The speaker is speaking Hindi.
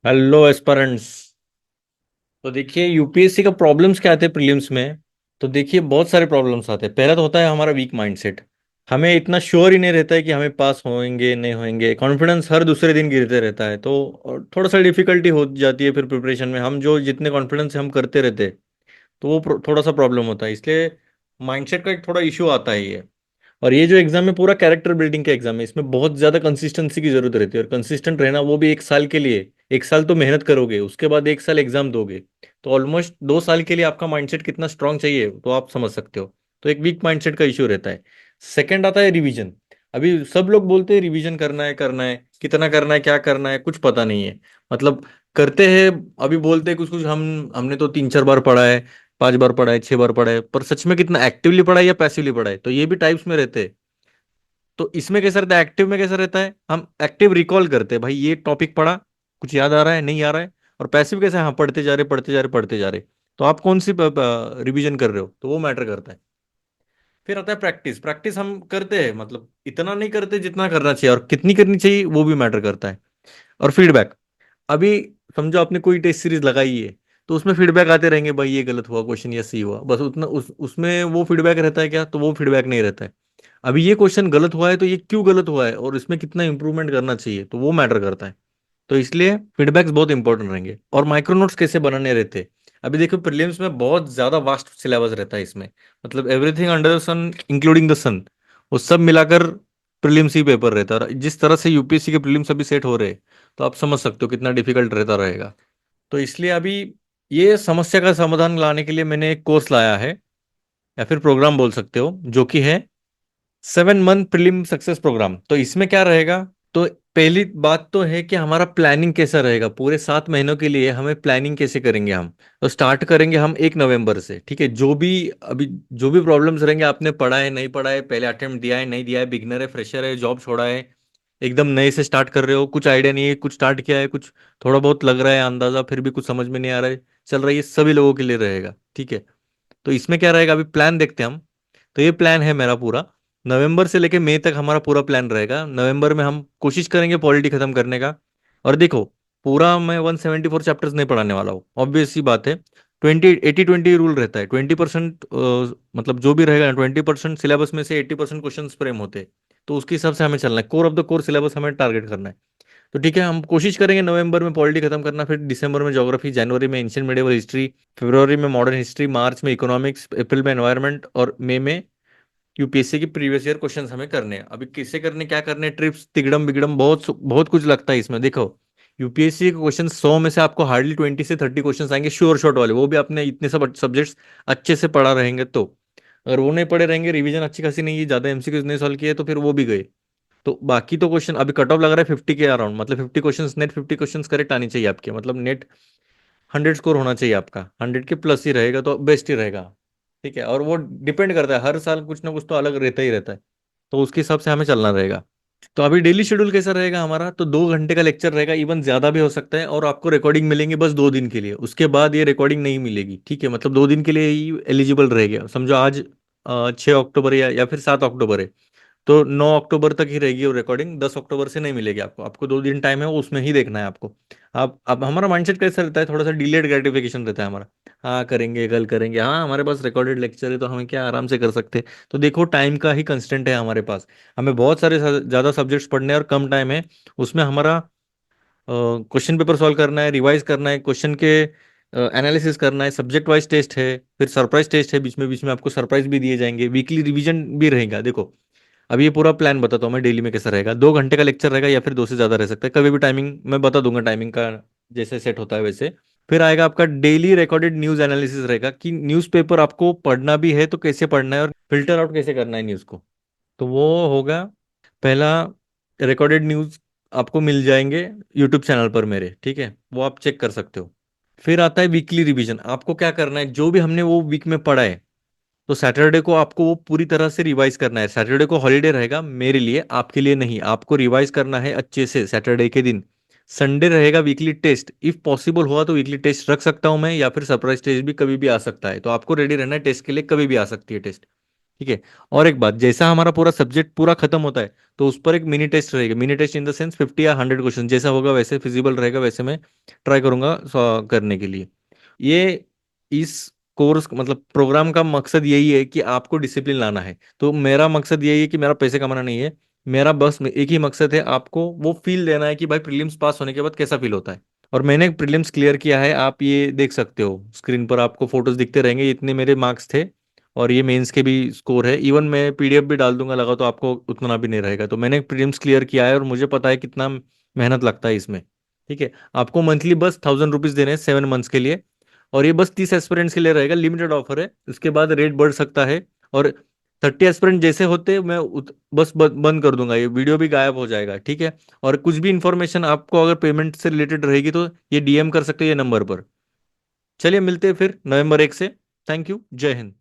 Hello aspirants. तो देखिए यूपीएससी का प्रॉब्लम्स क्या आते हैं प्रीलिम्स में। तो देखिए बहुत सारे प्रॉब्लम्स आते हैं। पहला तो होता है हमारा वीक माइंडसेट। हमें इतना श्योर ही नहीं रहता है कि हमें पास होंगे नहीं होंगे। कॉन्फिडेंस हर दूसरे दिन गिरते रहता है, तो और थोड़ा सा डिफिकल्टी हो जाती है फिर प्रिपरेशन में। हम जो जितने कॉन्फिडेंस से हम करते रहते हैं, तो वो थोड़ा सा प्रॉब्लम होता है। इसलिए माइंडसेट का एक थोड़ा इशू आता है ये। और ये जो एग्जाम है पूरा कैरेक्टर बिल्डिंग का एग्जाम है। इसमें बहुत ज्यादा कंसिस्टेंसी की जरूरत रहती है, और कंसिस्टेंट रहना वो भी एक साल के लिए। एक साल तो मेहनत करोगे, उसके बाद एक साल एग्जाम दोगे, तो ऑलमोस्ट 2 साल के लिए आपका माइंडसेट कितना स्ट्रांग चाहिए तो आप समझ सकते हो। तो एक वीक माइंडसेट का इश्यू रहता है। सेकंड आता है रिवीजन। अभी सब लोग बोलते हैं रिवीजन करना है, कितना करना है, क्या करना है, कुछ पता नहीं है। मतलब करते हैं, अभी बोलते हैं कुछ कुछ, हमने तो 3-4 बार पढ़ा है, 5 बार पढ़ा है, 6 बार पढ़ा है, पर सच में कितना एक्टिवली पढ़ा है या पैसिवली पढ़ा है, तो ये भी टाइप्स में रहते हैं। तो इसमें कैसा रहता है, एक्टिव में कैसा रहता है, हम एक्टिव रिकॉल करते हैं, भाई ये टॉपिक पढ़ा, कुछ याद आ रहा है नहीं आ रहा है। और पैसिव कैसा है, हाँ पढ़ते जा रहे पढ़ते जा रहे पढ़ते जा रहे। तो आप कौन सी रिवीजन कर रहे हो, तो वो मैटर करता है। फिर आता है प्रैक्टिस। प्रैक्टिस हम करते हैं, मतलब इतना नहीं करते जितना करना चाहिए, और कितनी करनी चाहिए वो भी मैटर करता है। और फीडबैक। अभी समझो आपने कोई टेस्ट सीरीज लगाई है, तो उसमें फीडबैक आते रहेंगे, भाई ये गलत हुआ क्वेश्चन या सही हुआ, बस उतना उसमें वो फीडबैक रहता है क्या, तो वो फीडबैक नहीं रहता है। अभी ये क्वेश्चन गलत हुआ है तो ये क्यों गलत हुआ है और इसमें कितना इंप्रूवमेंट करना चाहिए, तो वो मैटर करता है। तो इसलिए फीडबैक्स बहुत इंपॉर्टेंट रहेंगे। और माइक्रो नोट्स कैसे बनाने रहते हैं। अभी देखो प्रीलिम्स में बहुत ज्यादा वास्ट सिलेबस रहता है इसमें। मतलब everything under the sun including the sun, वो सब मिलाकर प्रीलिम्स ही पेपर रहता है। और जिस तरह से यूपीएससी के प्रीलिम्स अभी सेट हो रहे हैं, तो आप समझ सकते हो कितना डिफिकल्ट रहता रहेगा। तो इसलिए अभी ये समस्या का समाधान लाने के लिए मैंने एक कोर्स लाया है, या फिर प्रोग्राम बोल सकते हो, जो कि है 7 मंथ प्रीलिम सक्सेस प्रोग्राम। तो इसमें क्या रहेगा, तो पहली बात तो है कि हमारा प्लानिंग कैसा रहेगा, पूरे 7 महीनों के लिए हमें प्लानिंग कैसे करेंगे हम। तो स्टार्ट करेंगे हम 1 नवंबर से, ठीक है। जो भी प्रॉब्लम्स रहेंगे, आपने पढ़ा है नहीं पढ़ा है, पहले अटेम्प्ट दिया है नहीं दिया है, बिगनर है फ्रेशर है, जॉब छोड़ा है, एकदम नए से स्टार्ट कर रहे हो, कुछ आइडिया नहीं है, कुछ स्टार्ट किया है, कुछ थोड़ा बहुत लग रहा है अंदाजा, फिर भी कुछ समझ में नहीं आ रहा है, चल रहा है, ये सभी लोगों के लिए रहेगा, ठीक है। तो इसमें क्या रहेगा, अभी प्लान देखते हैं हम। तो ये प्लान है मेरा पूरा, नवंबर से लेके मई तक हमारा पूरा प्लान रहेगा। नवंबर में हम कोशिश करेंगे पॉलिटी खत्म करने का। और देखो, पूरा मैं 174 चैप्टर्स नहीं पढ़ाने वाला हूँ, ऑब्वियस सी बात है। 20-80-20 रूल रहता है। 20% मतलब जो भी रहेगा ना, 20% सिलेबस में से 80% क्वेश्चन फ्रेम होते हैं। तो उसके हिसाब से हमें चलना है, core of the core syllabus हमें टारगेट करना है। तो ठीक है, हम कोशिश करेंगे नवंबर में पॉलिटी खत्म करना, फिर दिसंबर में ज्योग्राफी, जनवरी में एंशियंट मिडिवल हिस्ट्री, फरवरी में मॉडर्न हिस्ट्री, मार्च में इकोनॉमिक्स, अप्रैल में एनवायरनमेंट, और मई में यूपीएससी की प्रीवियस ईयर क्वेश्चंस हमें करने हैं। अभी किससे करने, क्या करने, ट्रिप्स तिगड़म बिगड़म बहुत बहुत कुछ लगता है इसमें। देखो, यूपीएससी के क्वेश्चन 100 में से आपको हार्डली 20 से 30 क्वेश्चन आएंगे श्योर शॉट वाले, वो भी आपने इतने सब सब्जेक्ट्स अच्छे से पढ़ा रहेंगे तो। अगर वो नहीं पढ़े रहेंगे, रिवीजन अच्छी खासी नहीं की, ज्यादा एमसीक्यूज नहीं सॉल्व किए, तो फिर वो भी गए। तो बाकी तो क्वेश्चन अभी कट ऑफ लग रहा है 50 के अराउंड, मतलब 50 क्वेश्चन नेट, 50 क्वेश्चन करेक्ट आनी चाहिए आपके, मतलब नेट 100 स्कोर होना चाहिए आपका, 100 के प्लस ही रहेगा तो बेस्ट ही रहेगा। ठीक है, और वो डिपेंड करता है, हर साल कुछ ना कुछ तो अलग रहता ही रहता है। तो उसके हिसाब से हमें चलना रहेगा। तो अभी डेली शेड्यूल कैसा रहेगा हमारा, तो 2 घंटे का लेक्चर रहेगा, इवन ज्यादा भी हो सकता है, और आपको रिकॉर्डिंग मिलेंगे बस 2 दिन के लिए, उसके बाद ये रिकॉर्डिंग नहीं मिलेगी, ठीक है। मतलब 2 दिन के लिए ही एलिजिबल रहेगा। समझो आज 6 अक्टूबर या फिर 7 अक्टूबर है, तो 9 अक्टूबर तक ही रहेगी वो रिकॉर्डिंग, 10 अक्टूबर से नहीं मिलेगी आपको। आपको 2 दिन टाइम है, वो उसमें ही देखना है आपको। आप अब हमारा माइंडसेट कैसा रहता है, थोड़ा सा डिलेड ग्रेटिफिकेशन रहता है हमारा। हाँ करेंगे, कल करेंगे, हाँ हमारे पास रिकॉर्डेड लेक्चर है तो हमें क्या आराम से कर सकते हैं। तो देखो टाइम का ही कंस्टेंट है हमारे पास। हमें बहुत सारे ज्यादा सब्जेक्ट्स पढ़ने हैं और कम टाइम है। उसमें हमारा क्वेश्चन पेपर सॉल्व करना है, रिवाइज करना है, क्वेश्चन के एनालिसिस करना है, सब्जेक्ट वाइज टेस्ट है, फिर सरप्राइज टेस्ट है, बीच में आपको सरप्राइज भी दिए जाएंगे, वीकली रिवीजन भी रहेगा। देखो, अब ये पूरा प्लान बताता हूँ मैं डेली में कैसा रहेगा। 2 घंटे का लेक्चर रहेगा, या फिर 2 से ज्यादा रह सकता है, कभी भी टाइमिंग मैं बता दूंगा, टाइमिंग का जैसे सेट होता है वैसे। फिर आएगा आपका डेली रिकॉर्डेड न्यूज एनालिसिस रहेगा, कि न्यूज़पेपर आपको पढ़ना भी है तो कैसे पढ़ना है, और फिल्टर आउट कैसे करना है न्यूज़ को। तो वो होगा पहला। रिकॉर्डेड न्यूज़ आपको मिल जाएंगे यूट्यूब चैनल पर मेरे, ठीक है, वो आप चेक कर सकते हो। फिर आता है वीकली रिवीजन। आपको क्या करना है, जो भी हमने वो वीक में पढ़ा है, तो सैटरडे को आपको वो पूरी तरह से रिवाइज करना है। सैटरडे को हॉलीडे रहेगा मेरे लिए, आपके लिए नहीं, आपको रिवाइज करना है अच्छे से सैटरडे के दिन। संडे रहेगा वीकली टेस्ट, इफ पॉसिबल हुआ तो वीकली टेस्ट रख सकता हूं मैं, या फिर सरप्राइज टेस्ट भी कभी भी आ सकता है, तो आपको रेडी रहना है टेस्ट के लिए, कभी भी आ सकती है टेस्ट। ठीक है। और एक बात, जैसा हमारा पूरा सब्जेक्ट पूरा खत्म होता है तो उस पर एक मिनी टेस्ट रहेगा। Mini test in the sense 50 या 100 क्वेश्चन, जैसा होगा वैसे फिजिबल रहेगा, वैसे मैं ट्राई करूंगा करने के लिए। ये इस कोर्स मतलब प्रोग्राम का मकसद यही है कि आपको डिसिप्लिन लाना है। तो मेरा मकसद यही है कि मेरा पैसे कमाना नहीं है। मेरा बस एक ही मकसद है, आपको वो फील देना है कि भाई प्रीलिम्स पास होने के बाद कैसा फील होता है। और मैंने प्रीलिम्स क्लियर किया है, आप ये देख सकते हो स्क्रीन पर, आपको फोटोज दिखते रहेंगे, इतने मेरे मार्क्स थे। और ये मेंस के भी स्कोर है, इवन मैं पीडीएफ भी डाल दूंगा लगा, तो आपको उतना भी नहीं रहेगा। तो मैंने प्रीलिम्स क्लियर किया है और मुझे पता है कितना मेहनत लगता है इसमें। ठीक है। आपको मंथली बस 1000 रुपीज देने हैं 7 मंथ्स के लिए। और ये बस 30 एस्पिरेंट्स के लिए रहेगा, लिमिटेड ऑफर है, उसके बाद रेट बढ़ सकता है। और 30 एस्पिरेंट जैसे होते मैं बस बंद कर दूंगा, ये वीडियो भी गायब हो जाएगा। ठीक है। और कुछ भी इंफॉर्मेशन आपको अगर पेमेंट से रिलेटेड रहेगी तो ये डीएम कर सकते हो ये नंबर पर। चलिए मिलते हैं फिर November 1 से। थैंक यू, जय हिंद।